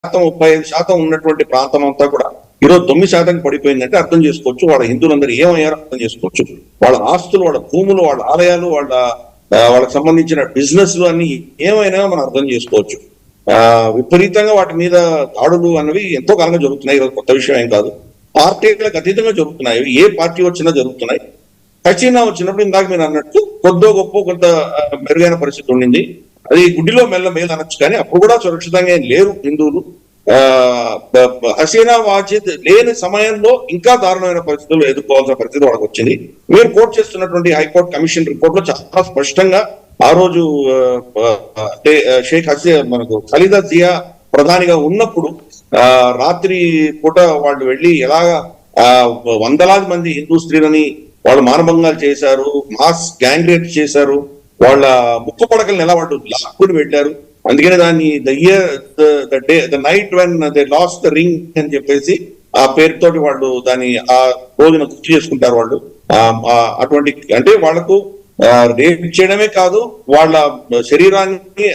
35% ఉన్నటువంటి ప్రాంతం అంతా కూడా ఈరోజు 9% పడిపోయిందంటే అర్థం చేసుకోవచ్చు వాళ్ళ హిందువులందరూ ఏమయ్యారో అర్థం చేసుకోవచ్చు. వాళ్ళ ఆస్తులు, వాళ్ళ భూములు, వాళ్ళ ఆలయాలు, వాళ్ళకి సంబంధించిన బిజినెస్ అన్ని ఏమైనా మనం అర్థం చేసుకోవచ్చు. విపరీతంగా వాటి మీద దాడులు అన్నవి ఎంతో కాలంగా జరుగుతున్నాయి. ఈరోజు కొత్త విషయం ఏం కాదు. పార్టీలకు అతీతంగా జరుగుతున్నాయి. ఏ పార్టీ వచ్చినా జరుగుతున్నాయి. హసీనా వచ్చినప్పుడు ఇందాక మీరు అన్నట్టు కొద్దో గొప్ప కొంత మెరుగైన పరిస్థితి ఉండింది. అది గుడ్డిలో మేలు అనొచ్చు, కానీ అప్పుడు కూడా సురక్షితంగా లేరు హిందువులు. హసీనా వాజిద్ లేని సమయంలో ఇంకా దారుణమైన పరిస్థితులు ఎదుర్కోవాల్సిన పరిస్థితి వాళ్ళకి వచ్చింది. మీరు కోర్టు చేస్తున్నటువంటి హైకోర్టు కమిషన్ రిపోర్ట్ లో చాలా స్పష్టంగా ఆ రోజు షేక్ మనకు ఖలీదా జియా ప్రధానిగా ఉన్నప్పుడు రాత్రి పూట వాళ్ళు వెళ్ళి ఎలాగా వందలాది మంది హిందూ స్త్రీలని వాళ్ళు మానభంగాలు చేశారు, మాస్ గ్యాంగ్ రేప్ చేశారు, వాళ్ళ ముక్కు పడకలను ఎలా వాళ్ళు లాక్కుని పెట్టారు. అందుకనే దాన్ని the night when they last the ring అని చెప్పేసి ఆ పేరుతోటి వాళ్ళు దాన్ని ఆ రోజున గుర్తు చేసుకుంటారు. వాళ్ళు అటువంటి అంటే వాళ్లకు రేప్ చేయడమే కాదు, వాళ్ళ శరీరాన్ని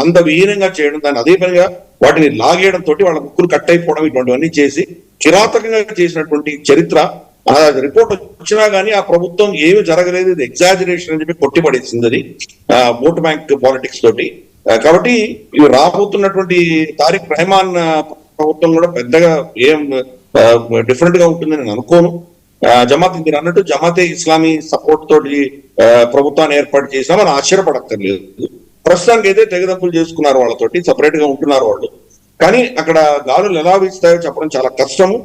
అందవిహీనంగా చేయడం, దాన్ని అదే పనిగా వాటిని లాగేయడం తోటి వాళ్ళ ముక్కులు కట్ అయిపోవడం, ఇటువంటివన్నీ చేసి కిరాతకంగా చేసినటువంటి చరిత్ర. ఆ రిపోర్ట్ వచ్చినా గానీ ఆ ప్రభుత్వం ఏమి జరగలేదు, ఇది ఎగ్జాజరేషన్ అని చెప్పి కొట్టిపడేసింది అది ఓట్ బ్యాంక్ పాలిటిక్స్ తోటి. కాబట్టి ఇవి రాబోతున్నటువంటి తారిక్ రెహమాన్ ప్రభుత్వం కూడా పెద్దగా ఏం డిఫరెంట్ గా ఉంటుందని నేను అనుకోను. జమాత్ మీరు అన్నట్టు జమాతే ఇస్లామీ సపోర్ట్ తోటి ప్రభుత్వాన్ని ఏర్పాటు చేసినామని ఆశ్చర్యపడక్కర్లేదు. ప్రస్తుతానికి అయితే తెగదప్పులు చేసుకున్నారు, వాళ్ళతోటి సపరేట్ గా ఉంటున్నారు వాళ్ళు. కానీ అక్కడ గాలులు ఎలా వీస్తాయో చెప్పడం చాలా కష్టము.